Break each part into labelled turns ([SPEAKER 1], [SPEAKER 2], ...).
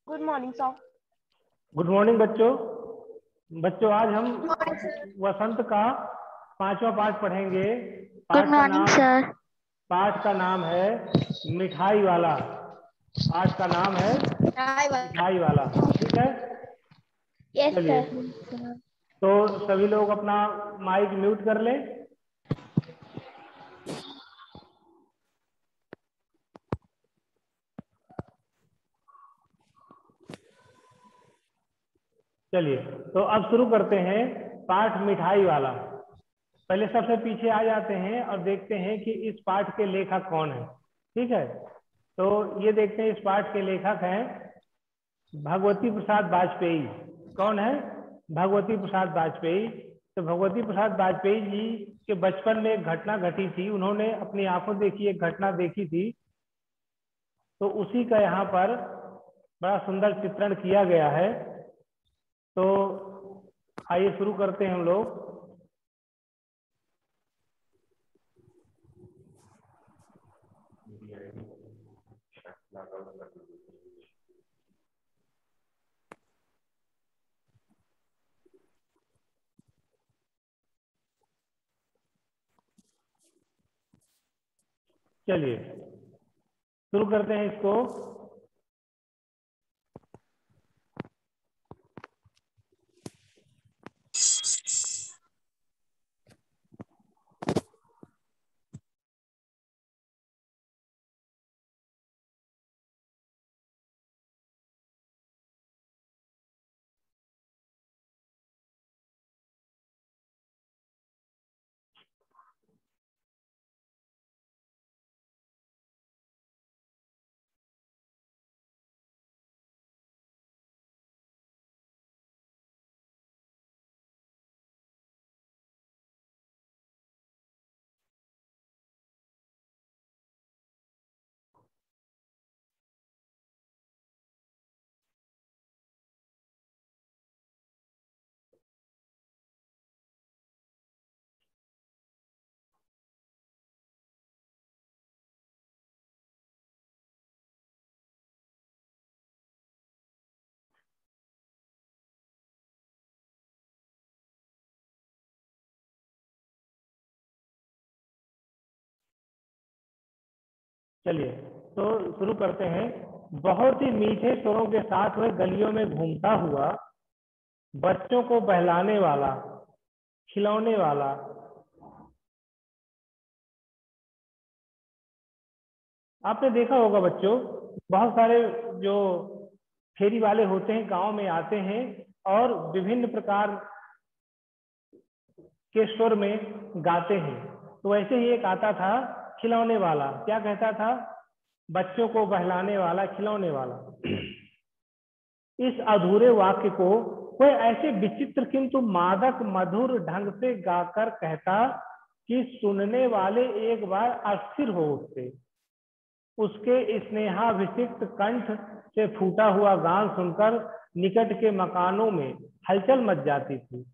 [SPEAKER 1] Good morning sir.
[SPEAKER 2] Good morning बच्चों। आज हम वसंत का 5वां पाठ पढ़ेंगे।
[SPEAKER 3] Good morning sir.
[SPEAKER 2] पाठ का नाम है मिठाई वाला। पाठ का नाम है मिठाई वाला। ठीक है,
[SPEAKER 3] यस
[SPEAKER 2] चलिए।
[SPEAKER 3] सर।
[SPEAKER 2] तो सभी लोग अपना माइक म्यूट कर लें। चलिए, तो अब शुरू करते हैं पाठ मिठाई वाला। पहले सबसे पीछे आ जाते हैं और देखते हैं कि इस पाठ के लेखक कौन है। ठीक है, तो ये देखते हैं, इस पाठ के लेखक हैं भगवती प्रसाद वाजपेयी। कौन है? भगवती प्रसाद वाजपेयी। तो भगवती प्रसाद वाजपेयी जी के बचपन में एक घटना घटी थी। उन्होंने अपनी आंखों देखी एक घटना देखी थी, तो उसी का यहाँ पर बड़ा सुंदर चित्रण किया गया है। तो आइए शुरू करते हैं हम लोग। चलिए शुरू करते हैं इसको। चलिए तो शुरू करते हैं। बहुत ही मीठे स्वरों के साथ वह गलियों में घूमता हुआ, बच्चों को बहलाने वाला, खिलौने वाला। आपने देखा होगा बच्चों, बहुत सारे जो फेरी वाले होते हैं गांव में आते हैं और विभिन्न प्रकार के स्वर में गाते हैं। तो वैसे ही एक आता था खिलौने वाला। क्या कहता था? बच्चों को बहलाने वाला, खिलौने वाला। इस अधूरे वाक्य को कोई ऐसे विचित्र किंतु मादक मधुर ढंग से गाकर कहता कि सुनने वाले एक बार अस्थिर हो उठते। उसके स्नेहाभिषिक्त कंठ से फूटा हुआ गान सुनकर निकट के मकानों में हलचल मच जाती थी।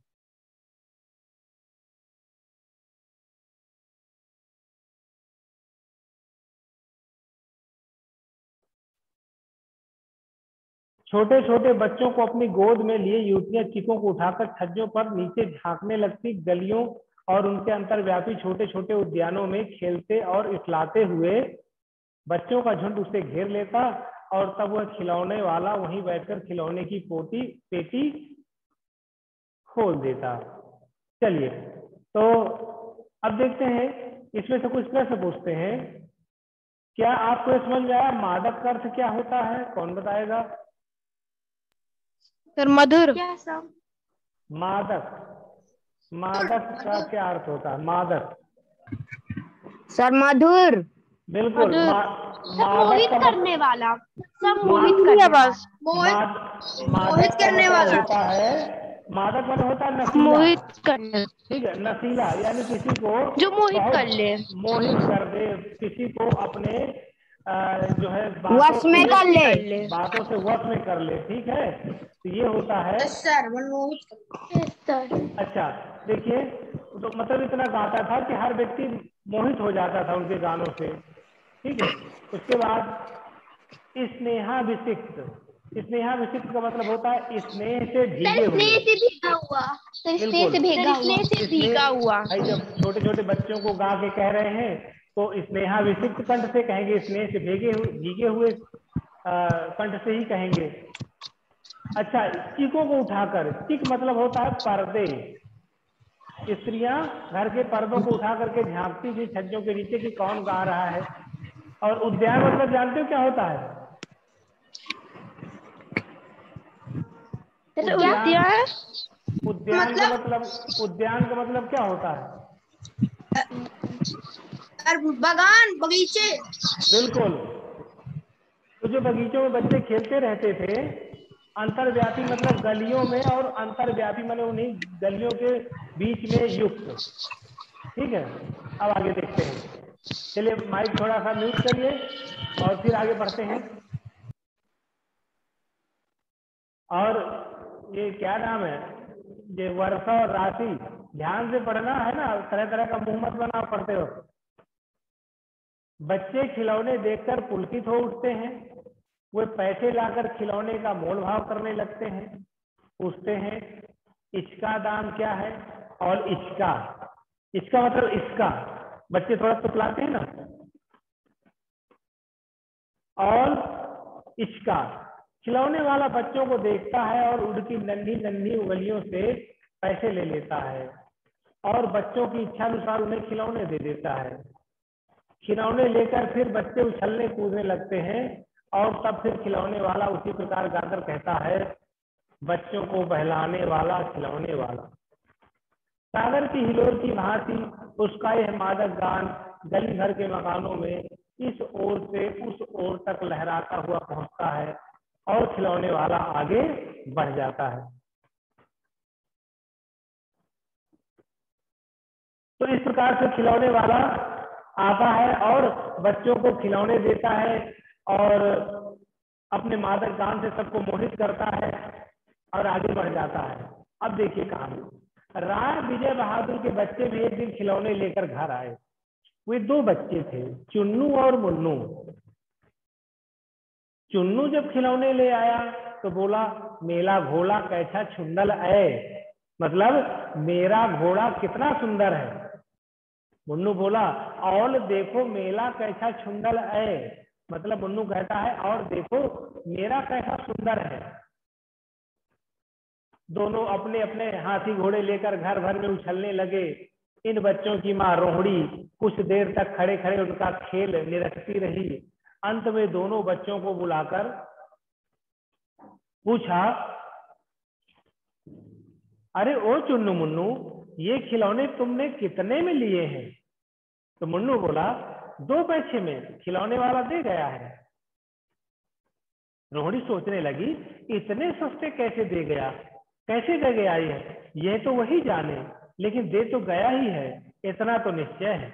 [SPEAKER 2] छोटे छोटे बच्चों को अपनी गोद में लिए युवतियां चिकों को उठाकर छज्जों पर नीचे झांकने लगती। गलियों और उनके अंतर्व्यापी छोटे छोटे उद्यानों में खेलते और इठलाते हुए बच्चों का झुंड उसे घेर लेता और तब वह खिलौने वाला वहीं बैठकर खिलौने की पेटी खोल देता। चलिए, तो अब देखते हैं, इसमें से कुछ प्रश्न पूछते हैं। क्या आपको ये समझ में आया मादक का अर्थ क्या होता है? कौन बताएगा?
[SPEAKER 3] सर मधुर।
[SPEAKER 2] मादक, मादक का क्या अर्थ होता है? मादक
[SPEAKER 3] सर मधुर।
[SPEAKER 2] बिल्कुल।
[SPEAKER 1] मोहित करने वाला। सब मोहित करने वाला।
[SPEAKER 2] मादक का मतलब होता है, मादक मतलब होता है नशीला।
[SPEAKER 3] मोहित करने,
[SPEAKER 2] ठीक है, नशीला यानी किसी को
[SPEAKER 3] जो मोहित
[SPEAKER 2] बहुत
[SPEAKER 3] कर ले,
[SPEAKER 2] मोहित कर दे, किसी को अपने जो है
[SPEAKER 3] वश में कर ले,
[SPEAKER 2] बातों से वश में कर ले। ठीक है, तो ये होता है अच्छा। देखिए, तो मतलब इतना गाता था कि हर व्यक्ति मोहित हो जाता था उनके गानों से। ठीक है, उसके बाद स्नेहाभिषिक्त, स्नेहा विशिष्ट का मतलब होता है स्नेह से भीगे हुए।
[SPEAKER 1] स्नेह से भीगा हुआ। तो स्नेह से भीगा हुआ। स्नेह से भीगा हुआ।
[SPEAKER 2] भाई जब छोटे छोटे बच्चों को गा के कह रहे हैं तो स्नेहा विशिष्ट कंठ से कहेंगे, स्नेह से भीगे हुए कंठ से ही कहेंगे। अच्छा, चिकों को उठाकर, चिक मतलब होता है पर्दे। स्त्रियां घर के पर्दों को उठा करके झांकती थी छज्जों के नीचे कि कौन गा रहा है। और उद्यान मतलब जानते हो क्या होता है? उद्यान, उद्यान का मतलब क्या होता है?
[SPEAKER 4] बगान, बगीचे।
[SPEAKER 2] बिल्कुल। तो जो बगीचों में बच्चे खेलते रहते थे, अंतर्व्यापी मतलब गलियों में, और अंतर्व्यापी मतलब उन्हीं गलियों के बीच में युक्त। ठीक है, अब आगे देखते हैं। चलिए माइक थोड़ा सा म्यूट करिए और फिर आगे बढ़ते हैं। और ये क्या नाम है, ये वर्षा और राशि ध्यान से पढ़ना है ना, तरह तरह का मुंह मत बनाओ पढ़ते हो। बच्चे खिलौने देखकर पुलकित हो उठते हैं। वे पैसे लाकर खिलौने का मोल भाव करने लगते हैं। पूछते हैं इसका दाम क्या है? और इसका मतलब इसका, बच्चे थोड़ा तुतलाते हैं ना। और इसका, खिलौने वाला बच्चों को देखता है और उनकी नन्ही नन्ही उंगलियों से पैसे ले लेता है और बच्चों की इच्छा अनुसार उन्हें खिलौने दे देता है। खिलौने लेकर फिर बच्चे उछलने कूदने लगते हैं और तब फिर खिलौने वाला उसी प्रकार गाकर कहता है, बच्चों को बहलाने वाला खिलौने वाला। सागर की हिलोर की भांति उसका यह मादक गान गली भर के मकानों में इस ओर से उस ओर तक लहराता हुआ पहुंचता है और खिलौने वाला आगे बढ़ जाता है। तो इस प्रकार से खिलौने वाला आता है और बच्चों को खिलौने देता है और अपने मादक गान से सबको मोहित करता है और आगे बढ़ जाता है। अब देखिए कहानी। राय विजय बहादुर के बच्चे भी एक दिन खिलौने लेकर घर आए। वे दो बच्चे थे, चुन्नू और मुन्नू। चुन्नू जब खिलौने ले आया तो बोला, मेला घोड़ा कैसा सुंदर है, मतलब मेरा घोड़ा कितना सुंदर है। मुन्नू बोला, और देखो मेला कैसा सुंदर है, मतलब मुन्नू कहता है और देखो मेरा कैसा सुंदर है। दोनों अपने अपने हाथी घोड़े लेकर घर भर में उछलने लगे। इन बच्चों की माँ रोहड़ी कुछ देर तक खड़े खड़े उनका खेल निरखती रही। अंत में दोनों बच्चों को बुलाकर पूछा, अरे ओ चुन्नू मुन्नू, ये खिलौने तुमने कितने में लिए हैं? तो मुन्नू बोला, 2 पैसे में, खिलौने वाला दे गया है। रोहड़ी सोचने लगी, इतने सस्ते कैसे दे गया, कैसे दे गया ये तो वही जाने, लेकिन दे तो गया ही है, इतना तो निश्चय है।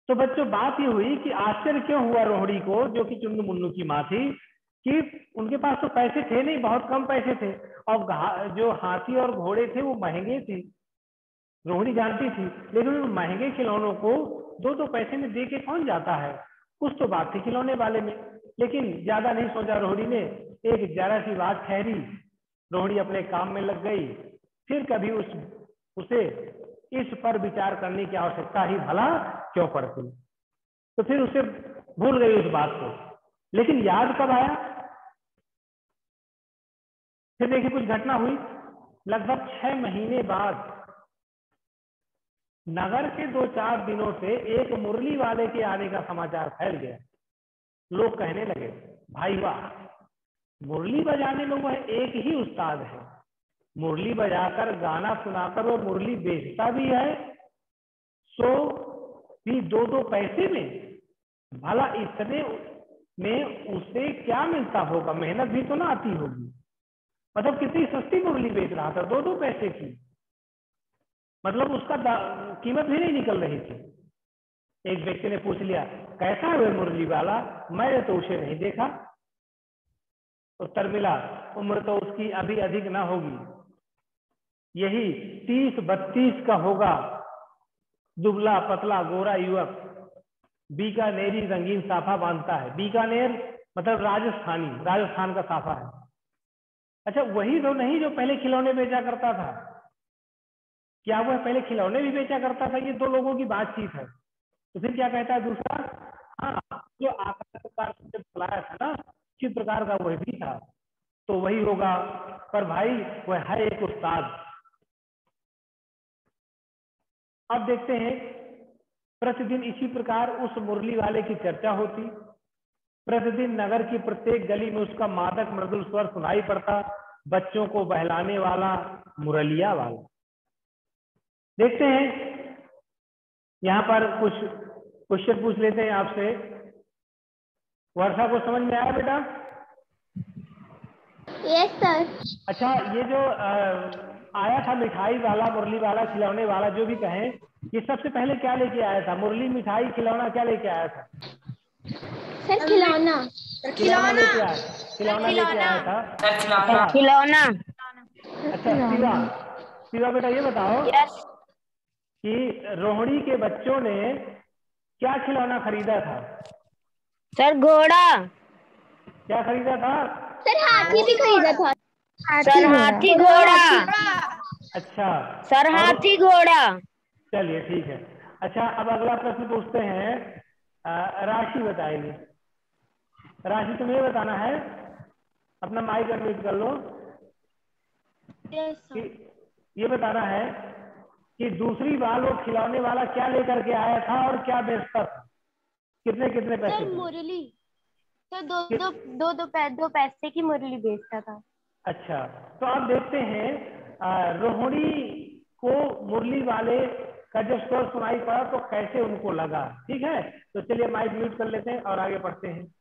[SPEAKER 2] तो बच्चों बात ये हुई कि आश्चर्य क्यों हुआ रोहड़ी को, जो कि चुन्नू मुन्नू की माँ थी, कि उनके पास तो पैसे थे नहीं, बहुत कम पैसे थे, और जो हाथी और घोड़े थे वो महंगे थे। रोहड़ी जानती थी, लेकिन उन महंगे खिलौनों को 2-2 पैसे में दे के कौन जाता है। कुछ तो बात थी खिलौने वाले में, लेकिन ज्यादा नहीं सोचा रोहड़ी ने। एक जरा सी बात ठहरी, रोहड़ी अपने काम में लग गई। फिर कभी उसे इस पर विचार करने की आवश्यकता ही भला क्यों पड़ती। तो फिर उसे भूल गई उस बात को, लेकिन याद कब आया, फिर देखिए कुछ घटना हुई। लगभग 6 महीने बाद नगर के 2-4 दिनों से एक मुरली वाले के आने का समाचार फैल गया। लोग कहने लगे, भाई वाह, मुरली बजाने में वह एक ही उस्ताद है, मुरली बजाकर गाना सुनाकर वो मुरली बेचता भी है, सो भी 2-2 पैसे में। भला इतने में उसे क्या मिलता होगा, मेहनत भी तो ना आती होगी। मतलब कितनी सस्ती मुरली बेच रहा था, 2-2 पैसे की, मतलब उसका कीमत भी नहीं निकल रही थी। एक व्यक्ति ने पूछ लिया, कैसा है मुरली वाला, मैंने तो उसे नहीं देखा। उत्तर मिला, उम्र तो उसकी अभी अधिक ना होगी, यही 30-32 का होगा, दुबला पतला गोरा युवक, बीकानेरी रंगीन साफा बांधता है। बीकानेर मतलब राजस्थानी, राजस्थान का साफा है। अच्छा वही तो नहीं जो पहले खिलौने बेचा करता था? क्या वह पहले खिलौने भी बेचा करता था? ये दो लोगों की बातचीत है। तो फिर क्या कहता है दूसरा? हाँ, जो आकार प्रकार से बुलाया था ना, किस प्रकार का वह भी था, तो वही होगा। पर भाई वह है एक उस्ताद। अब देखते हैं, प्रतिदिन इसी प्रकार उस मुरली वाले की चर्चा होती। प्रतिदिन नगर की प्रत्येक गली में उसका मादक मृदुल स्वर सुनाई पड़ता, बच्चों को बहलाने वाला मुरलिया वाला। देखते हैं, यहाँ पर कुछ क्वेश्चन पूछ लेते हैं आपसे। वर्षा को समझ में आया बेटा?
[SPEAKER 1] Yes sir.
[SPEAKER 2] अच्छा, ये जो आया था मिठाई वाला, मुरली वाला, खिलौने वाला, जो भी कहें, ये सबसे पहले क्या लेके आया था? मुरली, मिठाई, खिलौना, क्या लेके आया था?
[SPEAKER 1] सर खिलौना।
[SPEAKER 2] खिलौना लेके आया, खिलौना लेके आया था। अच्छा,
[SPEAKER 3] खिलौना।
[SPEAKER 2] अच्छा शिवा, शिवा बेटा ये बताओ
[SPEAKER 3] यस
[SPEAKER 2] कि रोहिणी के बच्चों ने क्या खिलौना खरीदा था?
[SPEAKER 3] सर, घोड़ा।
[SPEAKER 2] क्या खरीदा था?
[SPEAKER 1] सर हाथी भी खरीदा था।
[SPEAKER 3] सर, हाथी घोड़ा।
[SPEAKER 2] अच्छा,
[SPEAKER 3] सर,
[SPEAKER 2] और
[SPEAKER 3] हाथी घोड़ा।
[SPEAKER 2] चलिए ठीक है। अच्छा, अब अगला प्रश्न पूछते हैं। राशि बताएगी। राशि तुम्हें ये बताना है, अपना माइक अनम्यूट कर लो, कि ये बताना है कि दूसरी बार वो खिलौने वाला क्या लेकर के आया था और क्या बेचता था? कितने कितने पैसे
[SPEAKER 1] सर
[SPEAKER 2] की?
[SPEAKER 1] मुरली। सर दो पैसे की मुरली बेचता था।
[SPEAKER 2] अच्छा, तो अब देखते हैं, रोहिणी को मुरली वाले का जब स्वर सुनाई पड़ा तो कैसे उनको लगा। ठीक है, तो चलिए माइक म्यूट कर लेते हैं और आगे बढ़ते हैं।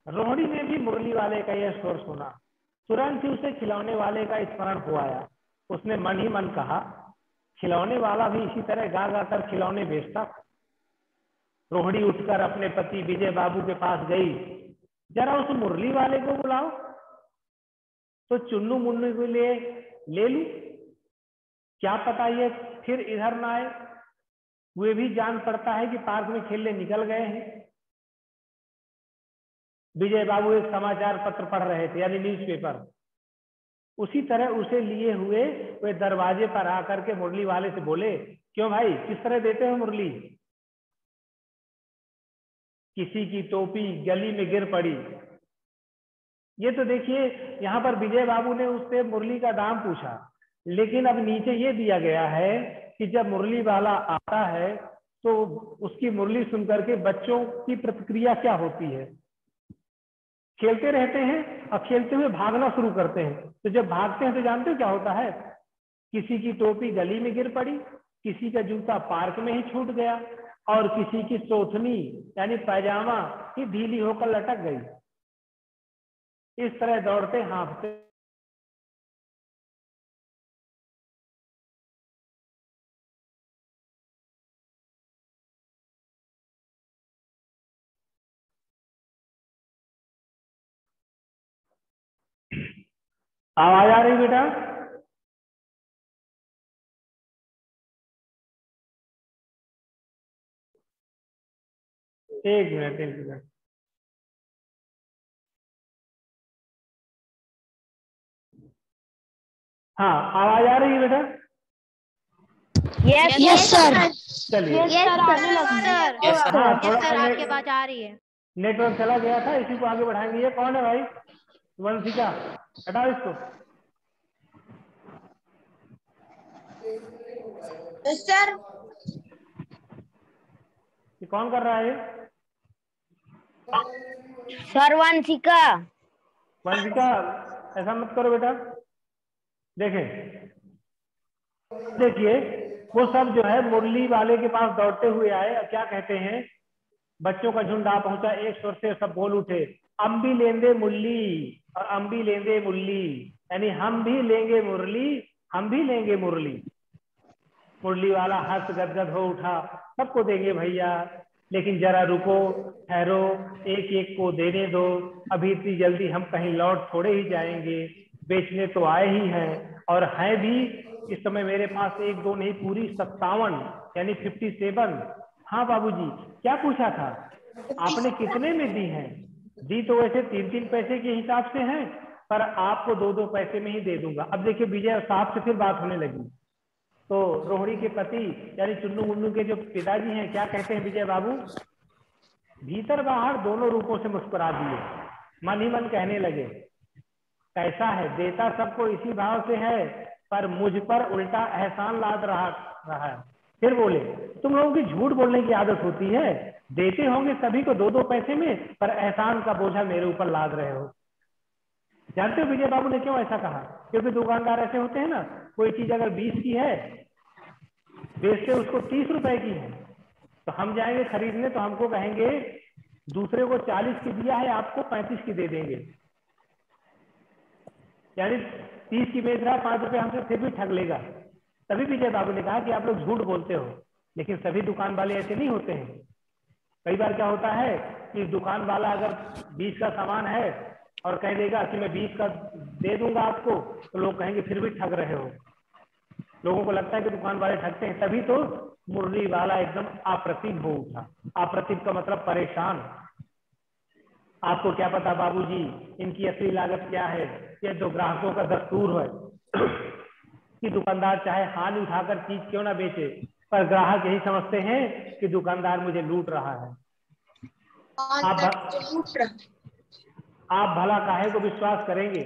[SPEAKER 2] रोहिणी ने भी मुरली वाले का यह स्वर सुना, तुरंत ही उसे खिलौने वाले का स्मरण हो आया। उसने मन ही मन कहा, खिलौने वाला भी इसी तरह गा गा कर खिलौने बेचता था। रोहिणी उठकर अपने पति विजय बाबू के पास गई। जरा उस मुरली वाले को बुलाओ तो चुन्नू मुन्नू के लिए ले लूं, क्या पता ये फिर इधर ना आए। वे भी जान पड़ता है कि पार्क में खेलने निकल गए हैं। विजय बाबू एक समाचार पत्र पढ़ रहे थे, यानी न्यूज़पेपर। उसी तरह उसे लिए हुए वे दरवाजे पर आकर के मुरली वाले से बोले, क्यों भाई, किस तरह देते हो मुरली? किसी की टोपी गली में गिर पड़ी। ये तो देखिए, यहाँ पर विजय बाबू ने उससे मुरली का दाम पूछा, लेकिन अब नीचे ये दिया गया है कि जब मुरली वाला आता है तो उसकी मुरली सुनकर के बच्चों की प्रतिक्रिया क्या होती है। खेलते रहते हैं और खेलते हुए भागना शुरू करते हैं। तो जब भागते हैं तो जानते हो क्या होता है? किसी की टोपी गली में गिर पड़ी, किसी का जूता पार्क में ही छूट गया, और किसी की सोथनी यानी पैजामा ही ढीली होकर लटक गई। इस तरह दौड़ते हाँफते आवाज आ रही बेटा? एक मिनट, एक मिनट। हाँ, आवाज आ रही है बेटा?
[SPEAKER 3] Yes sir.
[SPEAKER 2] चलिए, हाँ, थोड़ा नेटवर्क चला गया था, इसी को आगे बढ़ाएंगे। ये कौन है भाई? वंशिका, हटाओ इसको।
[SPEAKER 4] सर
[SPEAKER 2] ये कौन कर रहा है?
[SPEAKER 3] सर, वंशिका।
[SPEAKER 2] वंशिका, ऐसा मत करो बेटा। देखें, देखिए, वो सब जो है मुरली वाले के पास दौड़ते हुए आए और क्या कहते हैं, बच्चों का झुंड आ पहुंचा, एक स्वर से सब बोल उठे, अम्बी लेंदे मुरली और अम्बी लेंदे मुरली, यानी हम भी लेंगे मुरली, हम भी लेंगे मुरली। मुरली वाला हंस गदगद हो उठा, सबको देंगे भैया, लेकिन जरा रुको, ठहरो, एक एक को देने दो, अभी इतनी जल्दी हम कहीं लौट थोड़े ही जाएंगे, बेचने तो आए ही हैं, और हैं भी इस समय मेरे पास एक दो नहीं, पूरी 57 यानी 57। हाँ बाबूजी, क्या पूछा था? आपने कितने में दी है? दी तो वैसे 3-3 पैसे के हिसाब से है, पर आपको 2-2 पैसे में ही दे दूंगा। अब देखिए विजय साहब से फिर बात होने लगी। तो रोहिणी के पति यानी चुन्नू मुन्नू के जो पिताजी हैं क्या कहते हैं विजय बाबू? भीतर बाहर दोनों रूपों से मुस्कुरा दिए, मन ही मन कहने लगे कैसा है, देता सबको इसी भाव से है, पर मुझ पर उल्टा एहसान लाद रहा है। फिर बोले तुम लोगों की झूठ बोलने की आदत होती है, देते होंगे सभी को 2-2 पैसे में, पर एहसान का बोझा मेरे ऊपर लाद रहे हो। जानते हो विजय बाबू ने क्यों ऐसा कहा? क्योंकि दुकानदार ऐसे होते हैं ना, कोई चीज अगर 20 की है बेचते उसको 30 रुपए की है, तो हम जाएंगे खरीदने तो हमको कहेंगे दूसरे को 40 की दिया है, आपको 35 की दे देंगे। यानी 30 की बेच रहा है, 5 रुपए हमसे फिर भी ठग लेगा। तभी विजय बाबू ने कहा कि आप लोग झूठ बोलते हो, लेकिन सभी दुकान वाले ऐसे नहीं होते हैं। कई बार क्या होता है कि दुकान वाला अगर 20 का सामान है और कह देगा कि मैं 20 का दे दूंगा आपको, तो लोग कहेंगे फिर भी ठग रहे हो। लोगों को लगता है कि दुकान वाले ठगते हैं। तभी तो मुरली वाला एकदम अप्रतिभ हो उठा। अप्रतिभ का मतलब परेशान। आपको क्या पता बाबूजी इनकी असली लागत क्या है? ये तो ग्राहकों का दस्तूर है कि दुकानदार चाहे हानि उठाकर चीज क्यों ना बेचे, पर ग्राहक यही समझते हैं कि दुकानदार मुझे लूट रहा है। आप भला काहे को विश्वास करेंगे,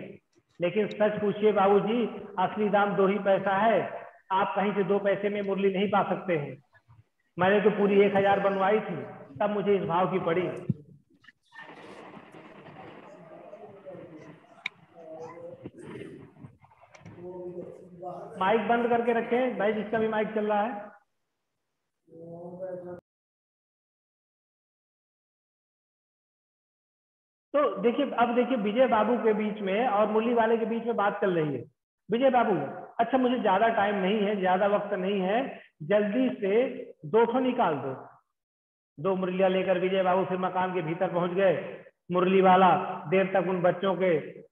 [SPEAKER 2] लेकिन सच पूछिए बाबूजी, असली दाम 2 ही पैसा है। आप कहीं से 2 पैसे में मुरली नहीं पा सकते हैं। मैंने तो पूरी 1000 बनवाई थी, तब मुझे इस भाव की पड़ी। माइक बंद करके रखें भाई, जिसका भी माइक चल रहा है। तो देखिए, अब देखिए विजय बाबू के बीच में और मुरली वाले के बीच में बात चल रही है। विजय बाबू, अच्छा मुझे ज्यादा टाइम नहीं है, ज्यादा वक्त नहीं है, जल्दी से 2 निकाल दो। 2 मुरलियां लेकर विजय बाबू फिर मकान के भीतर पहुंच गए। मुरली वाला देर तक उन बच्चों के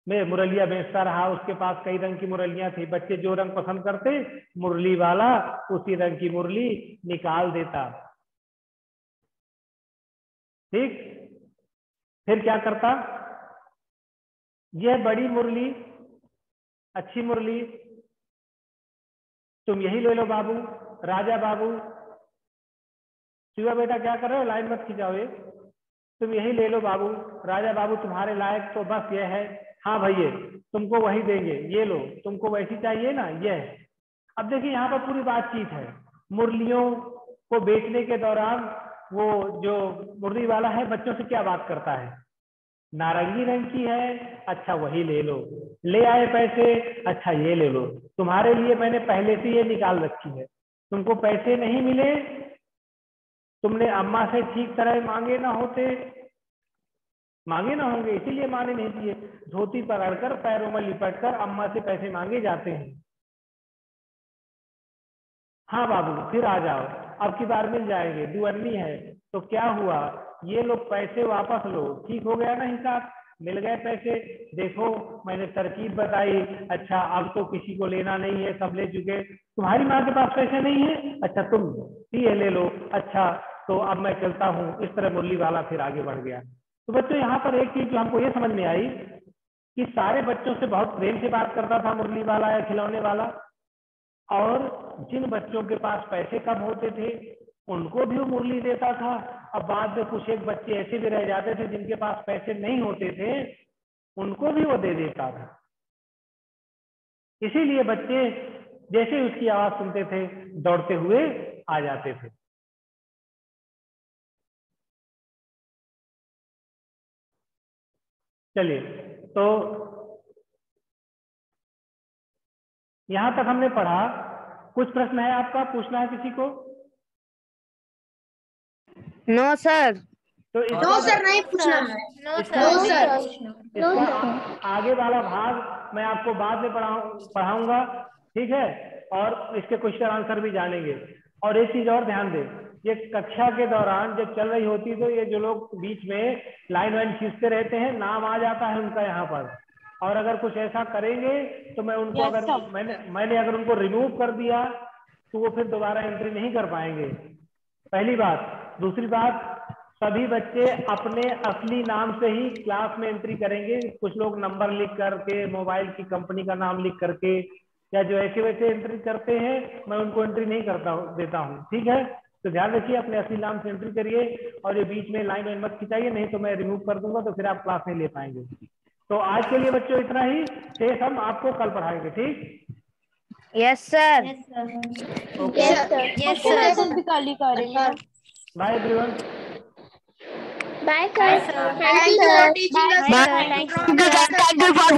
[SPEAKER 2] में मुरलियां बेचता रहा। उसके पास कई रंग की मुरलियां थी। बच्चे जो रंग पसंद करते मुरली वाला उसी रंग की मुरली निकाल देता। ठीक, फिर क्या करता? यह बड़ी मुरली, अच्छी मुरली, तुम यही ले लो बाबू। राजा बाबू, शिवा बेटा क्या कर रहे हो? लाइन मत खिंचाओ। ये तुम यही ले लो बाबू। राजा बाबू तुम्हारे लायक तो बस यह है। हाँ भैया, तुमको वही देंगे, ये लो। तुमको वैसी चाहिए ना, ये है। अब देखिए यहाँ पर पूरी बातचीत है। मुरलियों को बेचने के दौरान वो जो मुरली वाला है बच्चों से क्या बात करता है? नारंगी रंग की है, अच्छा वही ले लो। ले आए पैसे, अच्छा ये ले लो। तुम्हारे लिए मैंने पहले से ये निकाल रखी है। तुमको पैसे नहीं मिले, तुमने अम्मा से ठीक तरह मांगे ना होंगे, इसीलिए माँ ने नहीं दिए। धोती पकड़कर पैरों में लिपटकर अम्मा से पैसे मांगे जाते हैं। हाँ बाबू फिर आ जाओ, अब की बार मिल जाएंगे, दुअन्नी है। तो क्या हुआ? ये लोग पैसे वापस लो, ठीक हो गया ना हिसाब? मिल गए पैसे। देखो मैंने तरकीब बताई। अच्छा अब तो किसी को लेना नहीं है, सब ले चुके। तुम्हारी माँ के पास पैसे नहीं है, अच्छा तुम ये ले लो। अच्छा तो अब मैं चलता हूँ। इस तरह मुरली वाला फिर आगे बढ़ गया। तो बच्चों यहाँ पर एक चीज जो हमको ये समझ में आई कि सारे बच्चों से बहुत प्रेम से बात करता था मुरली वाला या खिलौने वाला, और जिन बच्चों के पास पैसे कम होते थे उनको भी वो मुरली देता था। अब बाद में कुछ एक बच्चे ऐसे भी रह जाते थे जिनके पास पैसे नहीं होते थे, उनको भी वो दे देता था। इसीलिए बच्चे जैसे उसकी आवाज सुनते थे दौड़ते हुए आ जाते थे। चलिए, तो यहां तक हमने पढ़ा। कुछ प्रश्न है आपका, पूछना है किसी को?
[SPEAKER 3] No sir.
[SPEAKER 2] तो
[SPEAKER 4] नो सर नहीं पूछना है। No sir.
[SPEAKER 2] इसका आगे वाला भाग मैं आपको बाद में पढ़ाऊंगा, ठीक है? और इसके क्वेश्चन आंसर भी जानेंगे। और एक चीज और ध्यान दें, ये कक्षा के दौरान जब चल रही होती तो ये जो लोग बीच में लाइन वाइन खींचते रहते हैं, नाम आ जाता है उनका यहाँ पर। और अगर कुछ ऐसा करेंगे तो मैं उनको अगर मैंने अगर उनको रिमूव कर दिया तो वो फिर दोबारा एंट्री नहीं कर पाएंगे, पहली बात। दूसरी बात, सभी बच्चे अपने असली नाम से ही क्लास में एंट्री करेंगे। कुछ लोग नंबर लिख करके, मोबाइल की कंपनी का नाम लिख करके, या जो ऐसे वैसे एंट्री करते हैं, मैं उनको एंट्री नहीं देता हूँ। ठीक है, तो ध्यान रखिए, अपने असली नाम से एंट्री करिए और ये बीच में लाइन मत खिंचाइए, नहीं तो मैं रिमूव कर दूंगा, तो फिर आप क्लास नहीं ले पाएंगे। तो आज के लिए बच्चों इतना ही, शेष हम आपको कल पढ़ाएंगे। ठीक?
[SPEAKER 3] Yes sir.
[SPEAKER 1] यस सर भी कल ही करेंगे।
[SPEAKER 2] Bye everyone.
[SPEAKER 1] Bye sir.
[SPEAKER 4] Thank you for teaching us.
[SPEAKER 1] Bye, sir.
[SPEAKER 4] Thank you for